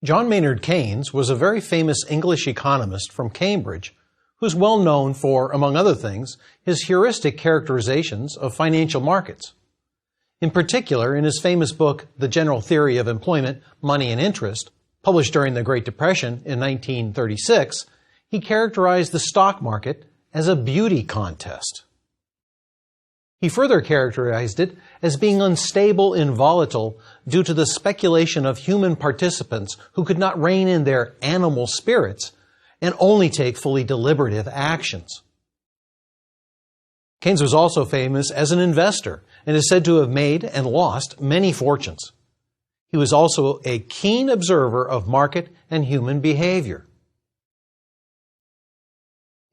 John Maynard Keynes was a very famous English economist from Cambridge who's well known for, among other things, his heuristic characterizations of financial markets. In particular, in his famous book, The General Theory of Employment, Money and Interest, published during the Great Depression in 1936, he characterized the stock market as a beauty contest. He further characterized it as being unstable and volatile due to the speculation of human participants who could not rein in their animal spirits and only take fully deliberative actions. Keynes was also famous as an investor and is said to have made and lost many fortunes. He was also a keen observer of market and human behavior.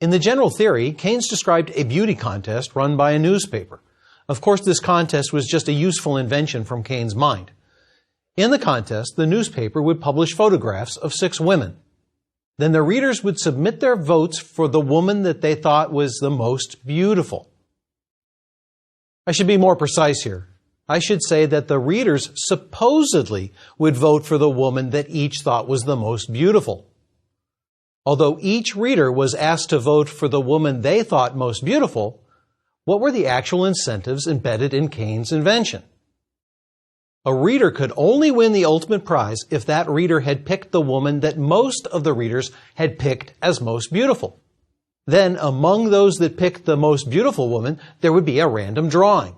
In The General Theory, Keynes described a beauty contest run by a newspaper. Of course, this contest was just a useful invention from Keynes' mind. In the contest, the newspaper would publish photographs of 6 women. Then the readers would submit their votes for the woman that they thought was the most beautiful. I should be more precise here. I should say that the readers supposedly would vote for the woman that each thought was the most beautiful. Although each reader was asked to vote for the woman they thought most beautiful, what were the actual incentives embedded in Keynes' invention? A reader could only win the ultimate prize if that reader had picked the woman that most of the readers had picked as most beautiful. Then, among those that picked the most beautiful woman, there would be a random drawing.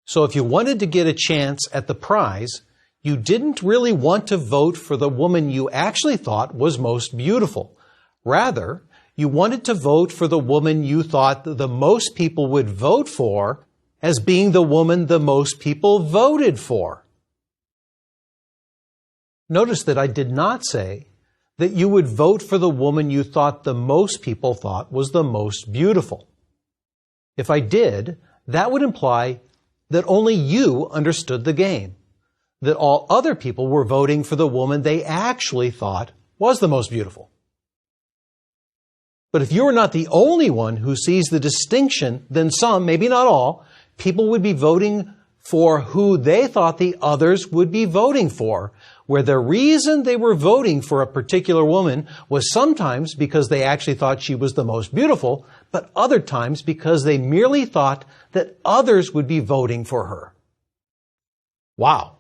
So if you wanted to get a chance at the prize, you didn't really want to vote for the woman you actually thought was most beautiful. Rather, you wanted to vote for the woman you thought the most people would vote for as being the woman the most people voted for. Notice that I did not say that you would vote for the woman you thought the most people thought was the most beautiful. If I did, that would imply that only you understood the game, that all other people were voting for the woman they actually thought was the most beautiful. But if you are not the only one who sees the distinction, then some, maybe not all, people would be voting for who they thought the others would be voting for, where the reason they were voting for a particular woman was sometimes because they actually thought she was the most beautiful, but other times because they merely thought that others would be voting for her. Wow.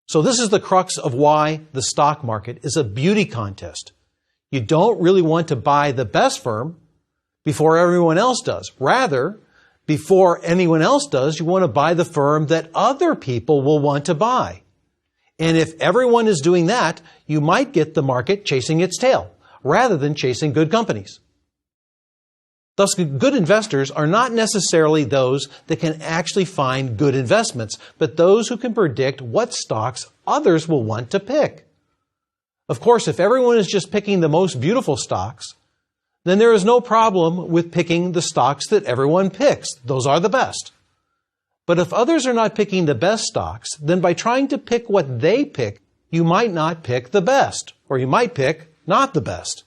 So this is the crux of why the stock market is a beauty contest. You don't really want to buy the best firm before everyone else does. Rather, before anyone else does, you want to buy the firm that other people will want to buy. And if everyone is doing that, you might get the market chasing its tail, rather than chasing good companies. Thus, good investors are not necessarily those that can actually find good investments, but those who can predict what stocks others will want to pick. Of course, if everyone is just picking the most beautiful stocks, then there is no problem with picking the stocks that everyone picks. Those are the best. But if others are not picking the best stocks, then by trying to pick what they pick, you might not pick the best, or you might pick not the best.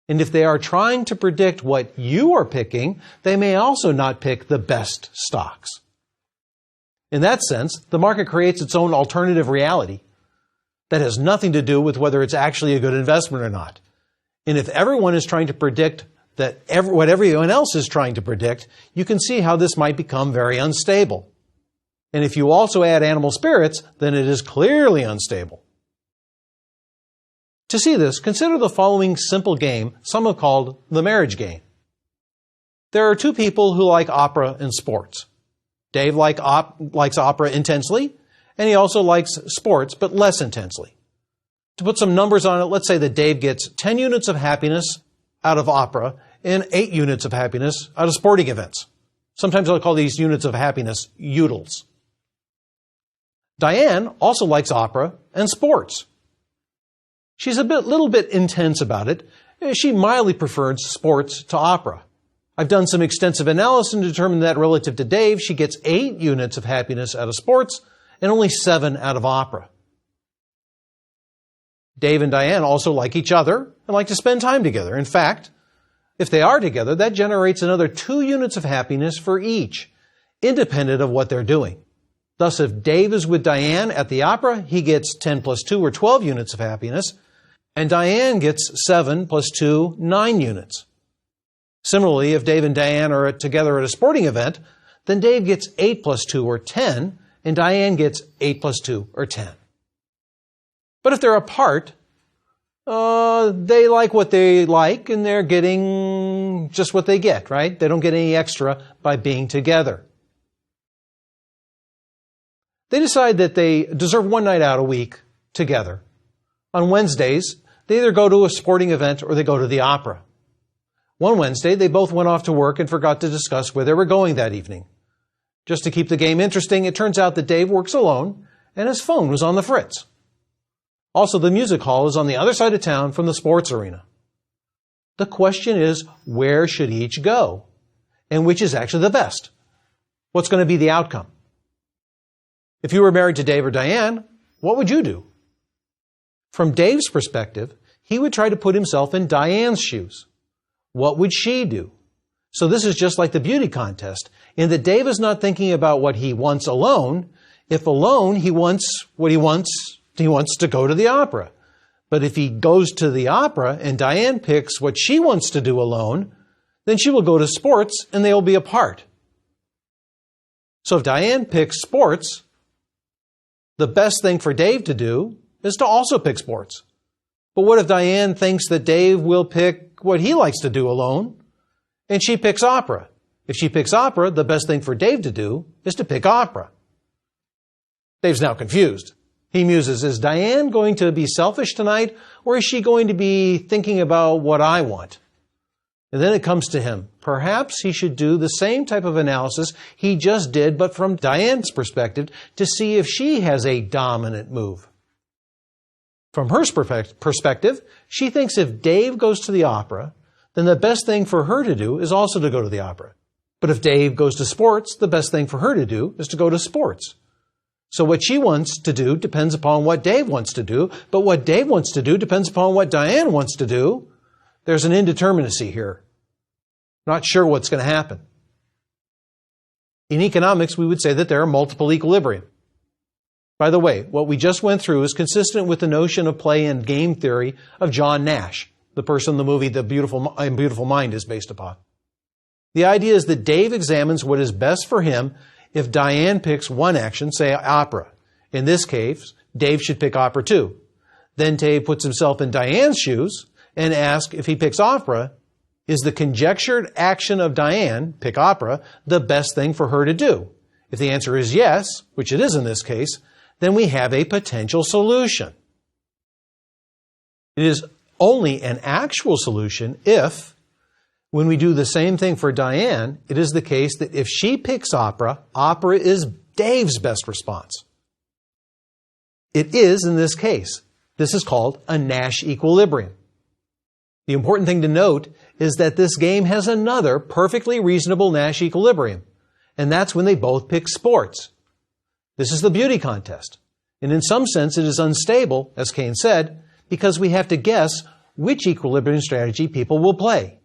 And if they are trying to predict what you are picking, they may also not pick the best stocks. In that sense, the market creates its own alternative reality that has nothing to do with whether it's actually a good investment or not. And if everyone is trying to predict what everyone else is trying to predict, you can see how this might become very unstable. And if you also add animal spirits, then it is clearly unstable. To see this, consider the following simple game some have called the marriage game. There are 2 people who like opera and sports. Dave likes opera intensely, and he also likes sports, but less intensely. To put some numbers on it, let's say that Dave gets 10 units of happiness out of opera and 8 units of happiness out of sporting events. Sometimes I'll call these units of happiness utils. Diane also likes opera and sports. She's a little bit intense about it. She mildly prefers sports to opera. I've done some extensive analysis and determined that relative to Dave, she gets 8 units of happiness out of sports and only 7 out of opera. Dave and Diane also like each other and like to spend time together. In fact, if they are together, that generates another 2 units of happiness for each, independent of what they're doing. Thus, if Dave is with Diane at the opera, he gets 10 plus 2 or 12 units of happiness, and Diane gets 7 plus 2, 9 units. Similarly, if Dave and Diane are together at a sporting event, then Dave gets 8 plus 2 or 10, and Diane gets 8 plus 2 or 10. But if they're apart, they like what they like, and they're getting just what they get, right? They don't get any extra by being together. They decide that they deserve one night out a week together. On Wednesdays, they either go to a sporting event or they go to the opera. One Wednesday, they both went off to work and forgot to discuss where they were going that evening. Just to keep the game interesting, it turns out that Dave works alone and his phone was on the fritz. Also, the music hall is on the other side of town from the sports arena. The question is, where should each go? And which is actually the best? What's going to be the outcome? If you were married to Dave or Diane, what would you do? From Dave's perspective, he would try to put himself in Diane's shoes. What would she do? So this is just like the beauty contest, in that Dave is not thinking about what he wants alone. If alone, he wants what he wants to go to the opera. But if he goes to the opera and Diane picks what she wants to do alone, then she will go to sports and they will be apart. So if Diane picks sports, the best thing for Dave to do is to also pick sports. But what if Diane thinks that Dave will pick what he likes to do alone, and she picks opera? If she picks opera, the best thing for Dave to do is to pick opera. Dave's now confused. He muses, is Diane going to be selfish tonight, or is she going to be thinking about what I want? And then it comes to him. Perhaps he should do the same type of analysis he just did, but from Diane's perspective, to see if she has a dominant move. From her perspective, she thinks if Dave goes to the opera, then the best thing for her to do is also to go to the opera. But if Dave goes to sports, the best thing for her to do is to go to sports. So what she wants to do depends upon what Dave wants to do, but what Dave wants to do depends upon what Diane wants to do. There's an indeterminacy here. Not sure what's going to happen. In economics, we would say that there are multiple equilibrium. By the way, what we just went through is consistent with the notion of play and game theory of John Nash, the person the movie The Beautiful Mind is based upon. The idea is that Dave examines what is best for him if Diane picks one action, say opera. In this case, Dave should pick opera too. Then Dave puts himself in Diane's shoes and asks if he picks opera, is the conjectured action of Diane, pick opera, the best thing for her to do? If the answer is yes, which it is in this case, then we have a potential solution. It is only an actual solution if, when we do the same thing for Diane, it is the case that if she picks opera, opera is Dave's best response. It is in this case. This is called a Nash equilibrium. The important thing to note is that this game has another perfectly reasonable Nash equilibrium, and that's when they both pick sports. This is the beauty contest, and in some sense it is unstable, as Keynes said, because we have to guess which equilibrium strategy people will play.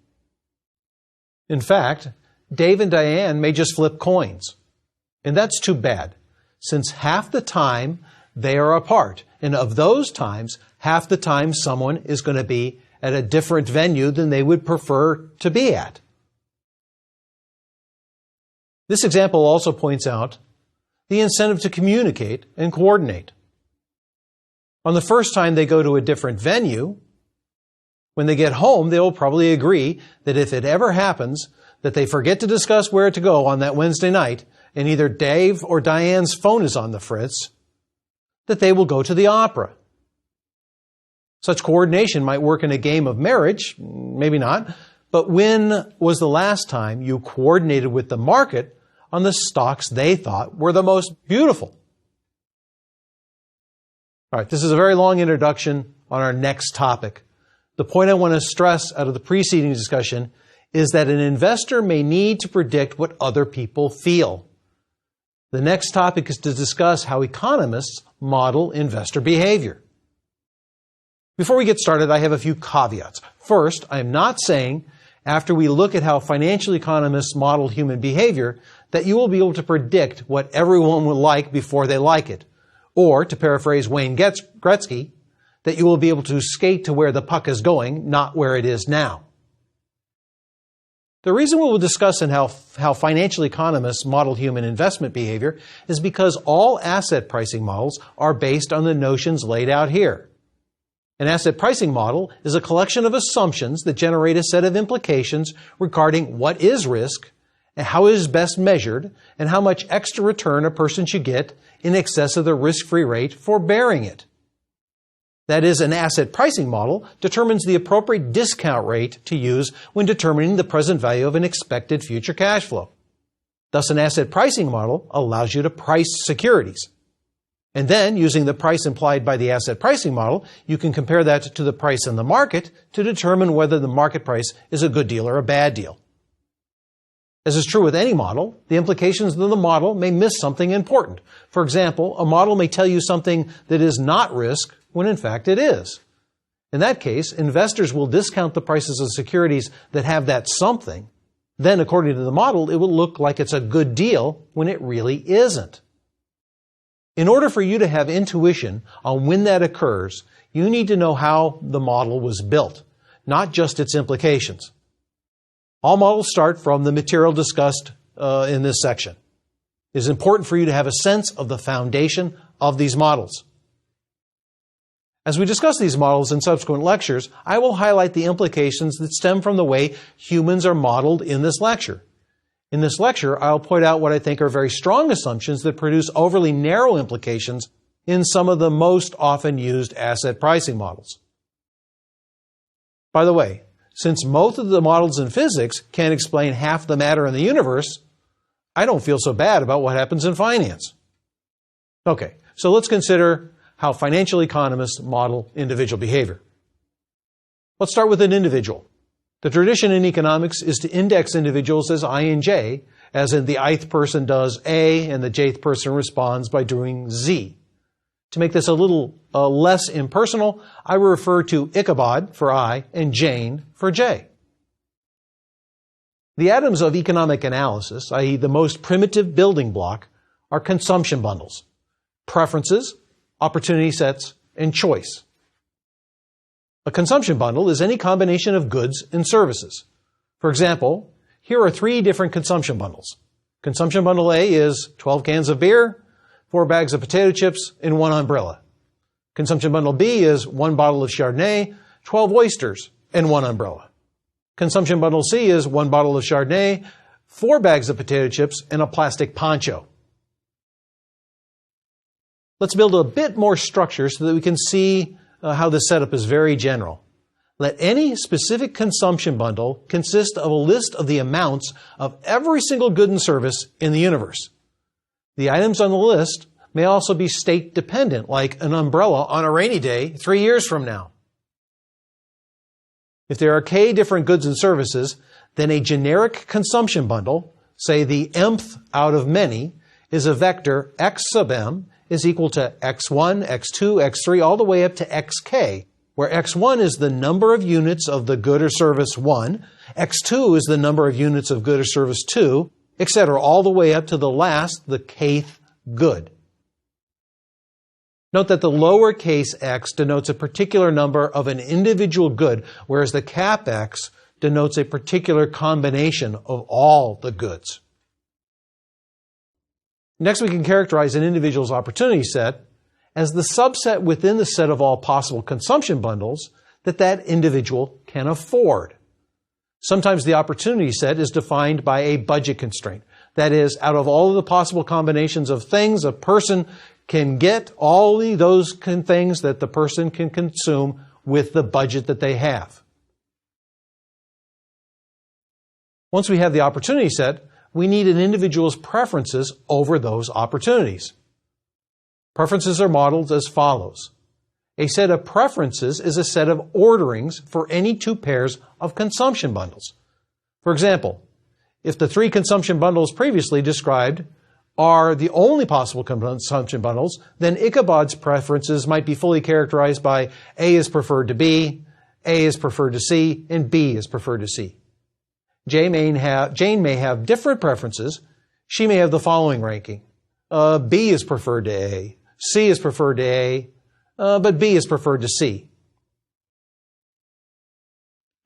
In fact, Dave and Diane may just flip coins, and that's too bad, since half the time they are apart, and of those times, half the time someone is going to be at a different venue than they would prefer to be at. This example also points out the incentive to communicate and coordinate. On the first time they go to a different venue, when they get home, they will probably agree that if it ever happens that they forget to discuss where to go on that Wednesday night, and either Dave or Diane's phone is on the fritz, that they will go to the opera. Such coordination might work in a game of marriage, maybe not, but when was the last time you coordinated with the market on the stocks they thought were the most beautiful? All right, this is a very long introduction on our next topic. The point I want to stress out of the preceding discussion is that an investor may need to predict what other people feel. The next topic is to discuss how economists model investor behavior. Before we get started, I have a few caveats. First, I am not saying, after we look at how financial economists model human behavior, that you will be able to predict what everyone will like before they like it. Or, to paraphrase Wayne Gretzky, that you will be able to skate to where the puck is going, not where it is now. The reason we will discuss in how financial economists model human investment behavior is because all asset pricing models are based on the notions laid out here. An asset pricing model is a collection of assumptions that generate a set of implications regarding what is risk, and how it is best measured, and how much extra return a person should get in excess of the risk-free rate for bearing it. That is, an asset pricing model determines the appropriate discount rate to use when determining the present value of an expected future cash flow. Thus, an asset pricing model allows you to price securities. And then, using the price implied by the asset pricing model, you can compare that to the price in the market to determine whether the market price is a good deal or a bad deal. As is true with any model, the implications of the model may miss something important. For example, a model may tell you something that is not risk when in fact it is. In that case, investors will discount the prices of securities that have that something. Then, according to the model, it will look like it's a good deal when it really isn't. In order for you to have intuition on when that occurs, you need to know how the model was built, not just its implications. All models start from the material discussed in this section. It is important for you to have a sense of the foundation of these models. As we discuss these models in subsequent lectures, I will highlight the implications that stem from the way humans are modeled in this lecture. In this lecture, I'll point out what I think are very strong assumptions that produce overly narrow implications in some of the most often used asset pricing models. By the way, since most of the models in physics can't explain half the matter in the universe, I don't feel so bad about what happens in finance. Okay, so let's consider how financial economists model individual behavior. Let's start with an individual. The tradition in economics is to index individuals as I and J, as in the ith person does A and the jth person responds by doing Z. To make this a little less impersonal, I will refer to Ichabod for I and Jane for J. The atoms of economic analysis, i.e. the most primitive building block, are consumption bundles, preferences, opportunity sets, and choice. A consumption bundle is any combination of goods and services. For example, here are 3 different consumption bundles. Consumption bundle A is 12 cans of beer, 4 bags of potato chips, and 1 umbrella. Consumption bundle B is 1 bottle of Chardonnay, 12 oysters, and 1 umbrella. Consumption bundle C is 1 bottle of Chardonnay, 4 bags of potato chips, and a plastic poncho. Let's build a bit more structure so that we can see how this setup is very general. Let any specific consumption bundle consist of a list of the amounts of every single good and service in the universe. The items on the list may also be state dependent, like an umbrella on a rainy day 3 years from now. If there are k different goods and services, then a generic consumption bundle, say the mth out of many, is a vector x sub m is equal to x1, x2, x3, all the way up to xk, where x1 is the number of units of the good or service 1, x2 is the number of units of good or service 2, etc., all the way up to the last, the kth good. Note that the lowercase x denotes a particular number of an individual good, whereas the cap X denotes a particular combination of all the goods. Next, we can characterize an individual's opportunity set as the subset within the set of all possible consumption bundles that individual can afford. Sometimes the opportunity set is defined by a budget constraint. That is, out of all of the possible combinations of things a person can get, all those things that the person can consume with the budget that they have. Once we have the opportunity set, we need an individual's preferences over those opportunities. Preferences are modeled as follows. A set of preferences is a set of orderings for any 2 pairs of consumption bundles. For example, if the 3 consumption bundles previously described are the only possible consumption bundles, then Ichabod's preferences might be fully characterized by A is preferred to B, A is preferred to C, and B is preferred to C. Jane may have different preferences She may have the following ranking. B is preferred to A, C is preferred to A, but B is preferred to C.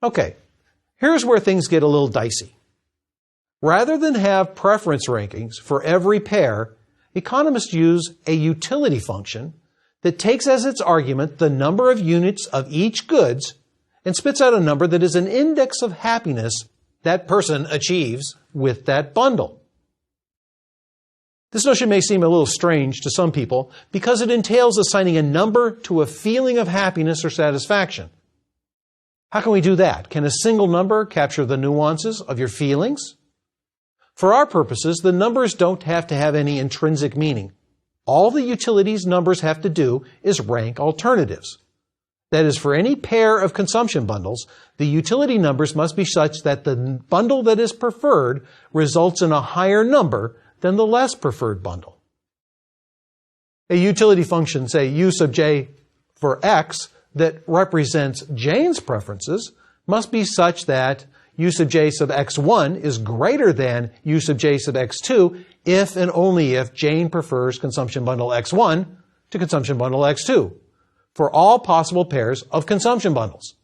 Okay, here's where things get a little dicey. Rather than have preference rankings for every pair, economists use a utility function that takes as its argument the number of units of each goods and spits out a number that is an index of happiness that person achieves with that bundle. This notion may seem a little strange to some people because it entails assigning a number to a feeling of happiness or satisfaction. How can we do that? Can a single number capture the nuances of your feelings? For our purposes, the numbers don't have to have any intrinsic meaning. All the utilities numbers have to do is rank alternatives. That is, for any pair of consumption bundles, the utility numbers must be such that the bundle that is preferred results in a higher number than the less preferred bundle. A utility function, say u sub j for x, that represents Jane's preferences must be such that u sub j sub x1 is greater than u sub j sub x2 if and only if Jane prefers consumption bundle x1 to consumption bundle x2 for all possible pairs of consumption bundles.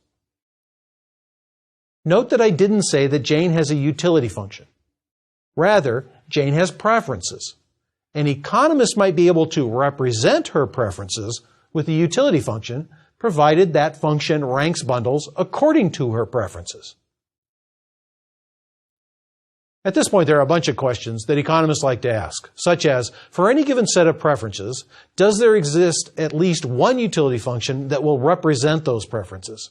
Note that I didn't say that Jane has a utility function. Rather, Jane has preferences. An economist might be able to represent her preferences with a utility function, provided that function ranks bundles according to her preferences. At this point, there are a bunch of questions that economists like to ask, such as, for any given set of preferences, does there exist at least one utility function that will represent those preferences?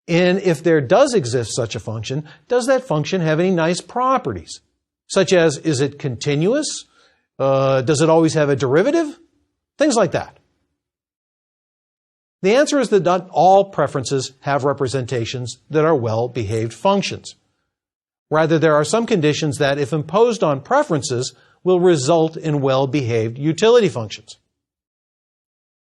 And if there does exist such a function, does that function have any nice properties? Such as, is it continuous? Does it always have a derivative? Things like that. The answer is that not all preferences have representations that are well-behaved functions. Rather, there are some conditions that, if imposed on preferences, will result in well-behaved utility functions.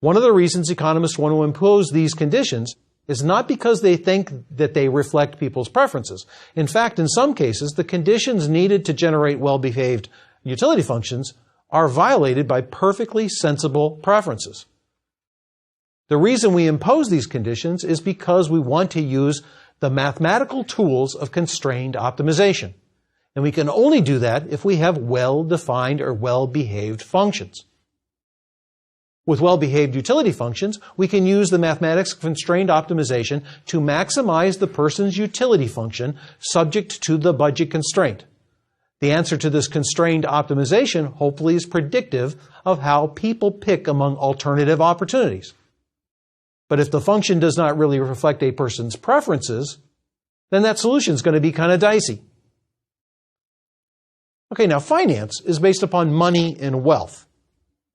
One of the reasons economists want to impose these conditions is not because they think that they reflect people's preferences. In fact, in some cases, the conditions needed to generate well-behaved utility functions are violated by perfectly sensible preferences. The reason we impose these conditions is because we want to use the mathematical tools of constrained optimization. And we can only do that if we have well-defined or well-behaved functions. With well-behaved utility functions, we can use the mathematics of constrained optimization to maximize the person's utility function subject to the budget constraint. The answer to this constrained optimization hopefully is predictive of how people pick among alternative opportunities. But if the function does not really reflect a person's preferences, then that solution is going to be kind of dicey. Okay, now finance is based upon money and wealth.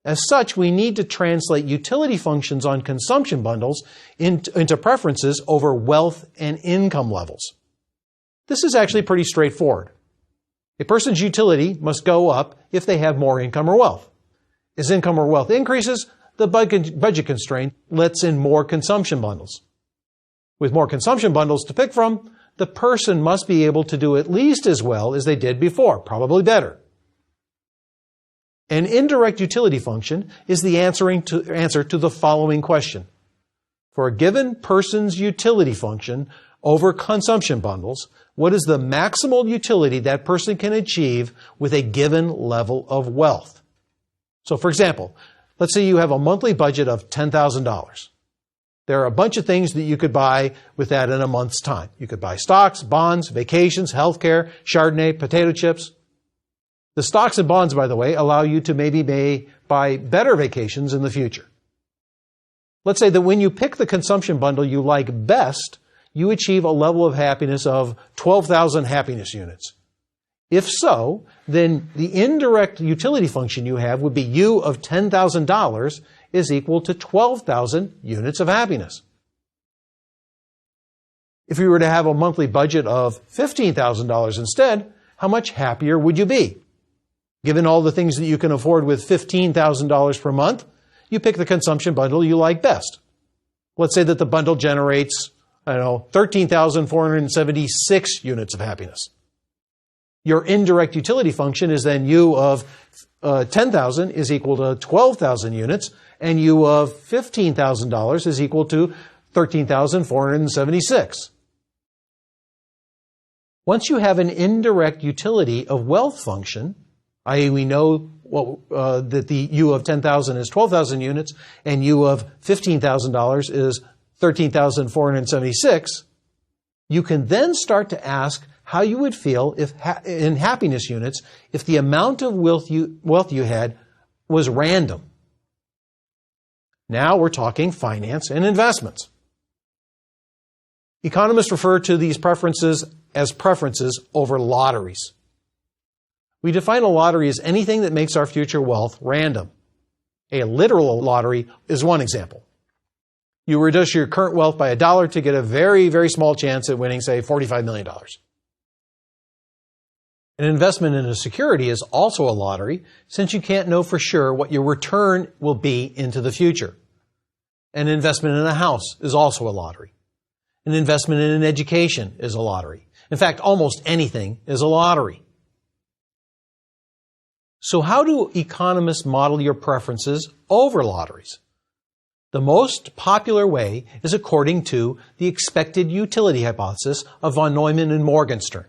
As such, we need to translate utility functions on consumption bundles into preferences over wealth and income levels. This is actually pretty straightforward. A person's utility must go up if they have more income or wealth. As income or wealth increases, the budget constraint lets in more consumption bundles. With more consumption bundles to pick from, the person must be able to do at least as well as they did before, probably better. An indirect utility function is the answer to the following question. For a given person's utility function over consumption bundles, what is the maximal utility that person can achieve with a given level of wealth? So for example, let's say you have a monthly budget of $10,000. There are a bunch of things that you could buy with that in a month's time. You could buy stocks, bonds, vacations, healthcare, Chardonnay, potato chips. The stocks and bonds, by the way, allow you to maybe buy better vacations in the future. Let's say that when you pick the consumption bundle you like best, you achieve a level of happiness of 12,000 happiness units. If so, then the indirect utility function you have would be U of $10,000 is equal to 12,000 units of happiness. If you were to have a monthly budget of $15,000 instead, how much happier would you be? Given all the things that you can afford with $15,000 per month, you pick the consumption bundle you like best. Let's say that the bundle generates, 13,476 units of happiness. Your indirect utility function is then U of 10,000 is equal to 12,000 units, and U of $15,000 is equal to 13,476. Once you have an indirect utility of wealth function, i.e. we know that the U of 10,000 is 12,000 units and U of $15,000 is 13,476, you can then start to ask how you would feel if, in happiness units, if the amount of wealth you had was random. Now we're talking finance and investments. Economists refer to these preferences as preferences over lotteries. We define a lottery as anything that makes our future wealth random. A literal lottery is one example. You reduce your current wealth by $1 to get a very, very small chance at winning, say, $45 million. An investment in a security is also a lottery, since you can't know for sure what your return will be into the future. An investment in a house is also a lottery. An investment in an education is a lottery. In fact, almost anything is a lottery. So how do economists model your preferences over lotteries? The most popular way is according to the expected utility hypothesis of von Neumann and Morgenstern.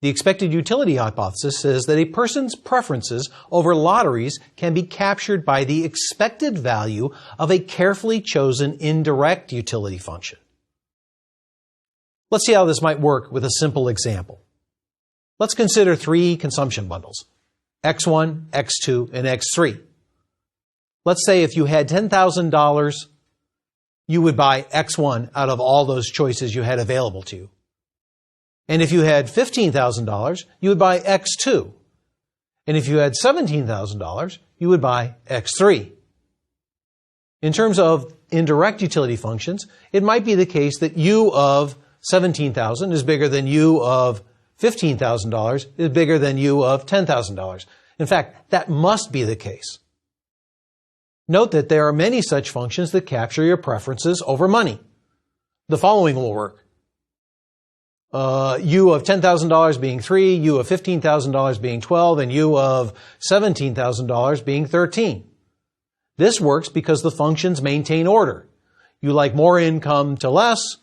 The expected utility hypothesis says that a person's preferences over lotteries can be captured by the expected value of a carefully chosen indirect utility function. Let's see how this might work with a simple example. Let's consider 3 consumption bundles, X1, X2, and X3. Let's say if you had $10,000, you would buy X1 out of all those choices you had available to you. And if you had $15,000, you would buy X2. And if you had $17,000, you would buy X3. In terms of indirect utility functions, it might be the case that U of $17,000 is bigger than U of $15,000 is bigger than U of $10,000. In fact, that must be the case. Note that there are many such functions that capture your preferences over money. The following will work. U of $10,000 being 3, U of $15,000 being 12, and U of $17,000 being 13. This works because the functions maintain order. You like more income to less,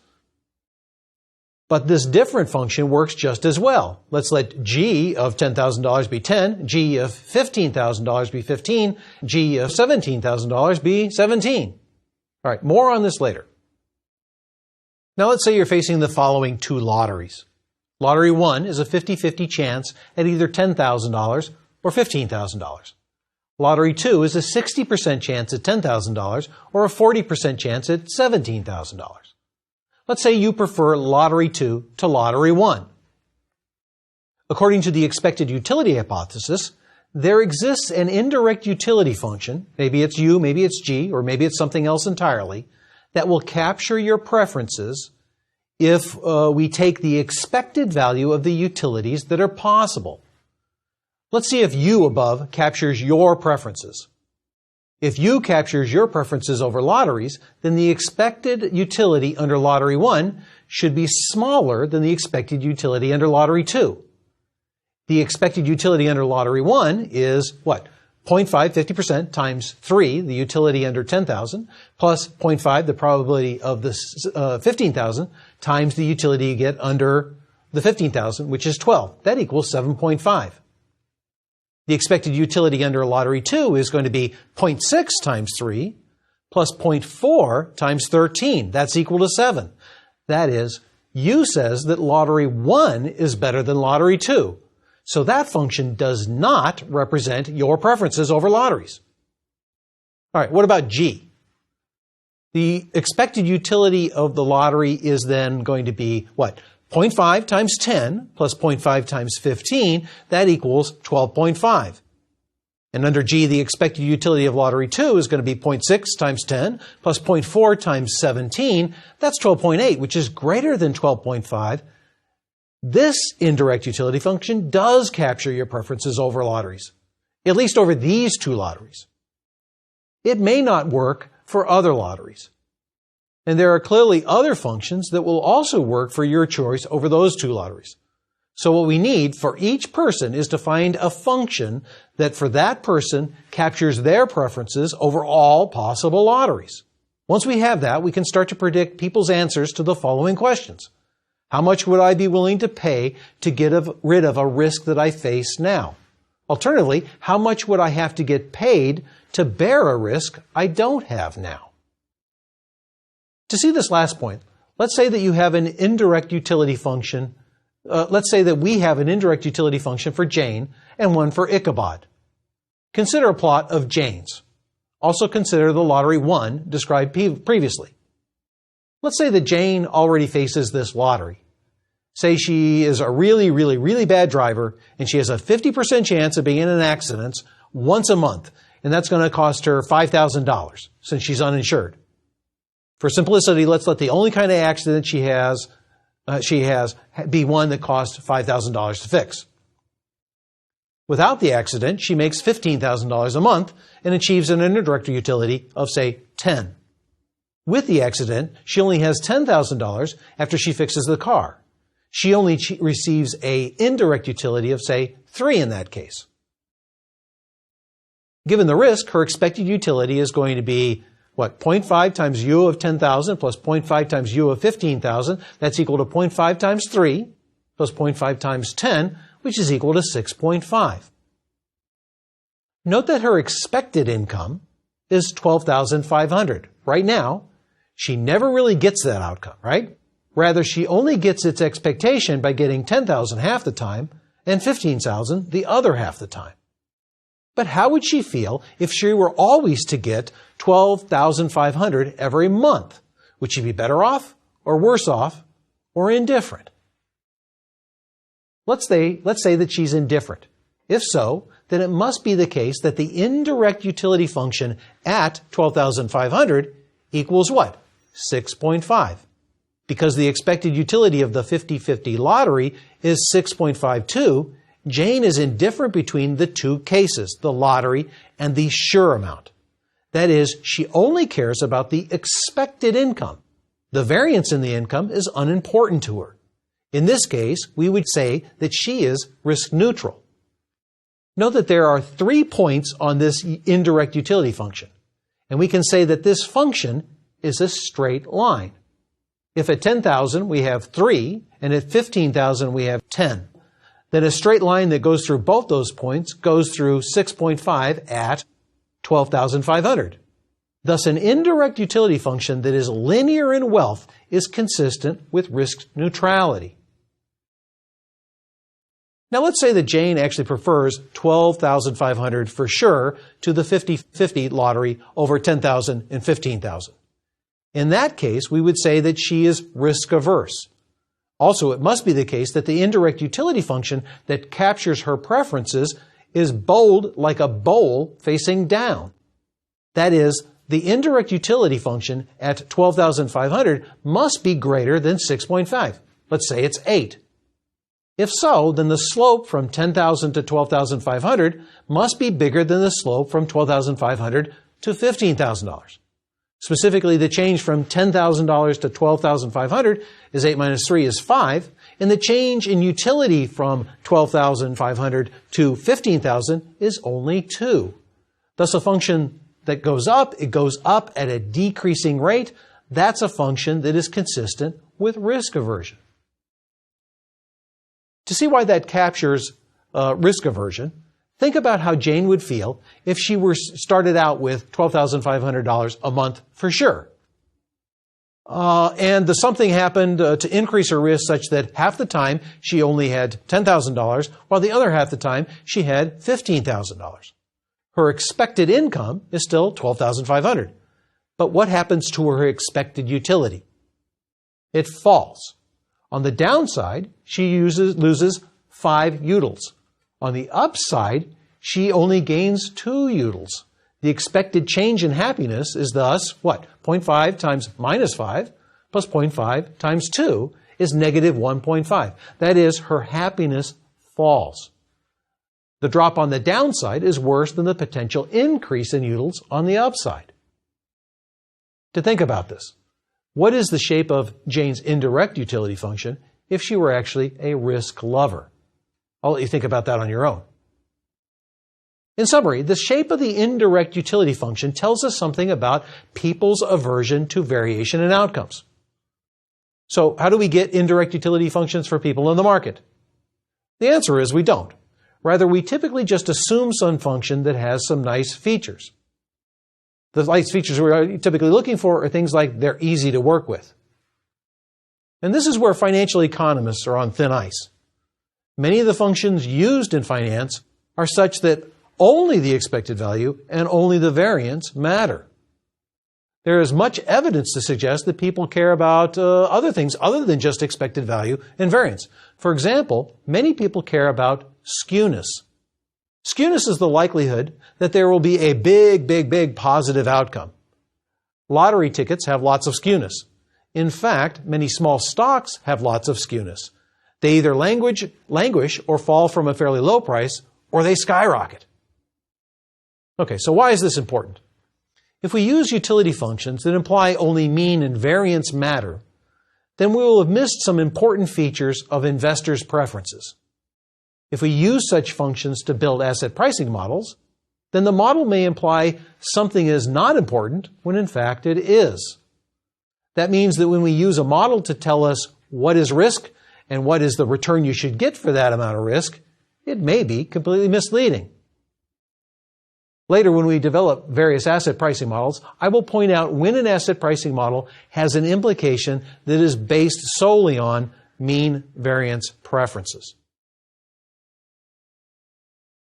but this different function works just as well. Let's let G of $10,000 be 10, G of $15,000 be 15, G of $17,000 be 17. All right, more on this later. Now let's say you're facing the following 2 lotteries. Lottery 1 is a 50-50 chance at either $10,000 or $15,000. Lottery 2 is a 60% chance at $10,000 or a 40% chance at $17,000. Let's say you prefer Lottery 2 to Lottery 1. According to the expected utility hypothesis, there exists an indirect utility function, maybe it's U, maybe it's G, or maybe it's something else entirely, that will capture your preferences if we take the expected value of the utilities that are possible. Let's see if U above captures your preferences. If U captures your preferences over lotteries, then the expected utility under Lottery 1 should be smaller than the expected utility under Lottery 2. The expected utility under Lottery 1 is what? 0.5, 50% times 3, the utility under 10,000, plus 0.5, the probability of the 15,000, times the utility you get under the 15,000, which is 12. That equals 7.5. The expected utility under Lottery 2 is going to be 0.6 times 3, plus 0.4 times 13. That's equal to 7. That is, U says that Lottery 1 is better than Lottery 2. So that function does not represent your preferences over lotteries. All right, what about G? The expected utility of the lottery is then going to be what? 0.5 times 10 plus 0.5 times 15, that equals 12.5. And under G, the expected utility of Lottery 2 is going to be 0.6 times 10 plus 0.4 times 17. That's 12.8, which is greater than 12.5. This indirect utility function does capture your preferences over lotteries, at least over these 2 lotteries. It may not work for other lotteries. And there are clearly other functions that will also work for your choice over those 2 lotteries. So what we need for each person is to find a function that for that person captures their preferences over all possible lotteries. Once we have that, we can start to predict people's answers to the following questions. How much would I be willing to pay to get rid of a risk that I face now? Alternatively, how much would I have to get paid to bear a risk I don't have now? To see this last point, let's say that you have an indirect utility function. Let's say that we have an indirect utility function for Jane and one for Ichabod. Consider a plot of Jane's. Also consider the lottery 1 described previously. Let's say that Jane already faces this lottery. Say she is a really bad driver and she has a 50% chance of being in an accident once a month, and that's going to cost her $5,000 since she's uninsured. For simplicity, let's let the only kind of accident she has be one that costs $5,000 to fix. Without the accident, she makes $15,000 a month and achieves an indirect utility of, say, 10. With the accident, she only has $10,000 after she fixes the car. She only receives an indirect utility of, say, 3 in that case. Given the risk, her expected utility is going to be, 0.5 times U of 10,000 plus 0.5 times U of 15,000. That's equal to 0.5 times 3 plus 0.5 times 10, which is equal to 6.5. Note that her expected income is $12,500. Right now, she never really gets that outcome, right? Rather, she only gets its expectation by getting $10,000 half the time and $15,000 the other half the time. But how would she feel if she were always to get $12,500 every month? Would she be better off or worse off or indifferent? Let's say that she's indifferent. If so, then it must be the case that the indirect utility function at $12,500 equals what? 6.5. Because the expected utility of the 50-50 lottery is 6.52, Jane is indifferent between the two cases, the lottery and the sure amount. That is, she only cares about the expected income. The variance in the income is unimportant to her. In this case, we would say that she is risk neutral. Note that there are 3 points on this indirect utility function, and we can say that this function is a straight line. If at 10,000 we have 3, and at 15,000 we have 10, then a straight line that goes through both those points goes through 6.5 at 12,500. Thus, an indirect utility function that is linear in wealth is consistent with risk neutrality. Now let's say that Jane actually prefers 12,500 for sure to the 50-50 lottery over 10,000 and 15,000. In that case, we would say that she is risk averse. Also, it must be the case that the indirect utility function that captures her preferences is bowled like a bowl facing down. That is, the indirect utility function at 12,500 must be greater than 6.5. Let's say it's 8. If so, then the slope from 10,000 to 12,500 must be bigger than the slope from 12,500 to $15,000. Specifically, the change from $10,000 to $12,500 is 8 minus 3 is 5, and the change in utility from $12,500 to $15,000 is only 2. Thus, a function that goes up, it goes up at a decreasing rate. That's a function that is consistent with risk aversion. To see why that captures risk aversion, think about how Jane would feel if she were started out with $12,500 a month for sure. And something happened to increase her risk such that half the time she only had $10,000, while the other half the time she had $15,000. Her expected income is still $12,500. But what happens to her expected utility? It falls. On the downside, she loses 5 utils. On the upside, she only gains 2 utils. The expected change in happiness is thus, 0.5 times minus 5 plus 0.5 times 2 is negative 1.5. That is, her happiness falls. The drop on the downside is worse than the potential increase in utils on the upside. To think about this, what is the shape of Jane's indirect utility function if she were actually a risk lover. I'll let you think about that on your own. In summary, the shape of the indirect utility function tells us something about people's aversion to variation in outcomes. So, how do we get indirect utility functions for people in the market? The answer is we don't. Rather, we typically just assume some function that has some nice features. The nice features we're typically looking for are things like they're easy to work with. And this is where financial economists are on thin ice. Many of the functions used in finance are such that only the expected value and only the variance matter. There is much evidence to suggest that people care about other things other than just expected value and variance. For example, many people care about skewness. Skewness is the likelihood that there will be a big positive outcome. Lottery tickets have lots of skewness. In fact, many small stocks have lots of skewness. They either languish or fall from a fairly low price, or they skyrocket. Okay, so why is this important? If we use utility functions that imply only mean and variance matter, then we will have missed some important features of investors' preferences. If we use such functions to build asset pricing models, then the model may imply something is not important when in fact it is. That means that when we use a model to tell us what is risk and what is the return you should get for that amount of risk, it may be completely misleading. Later, when we develop various asset pricing models, I will point out when an asset pricing model has an implication that is based solely on mean variance preferences.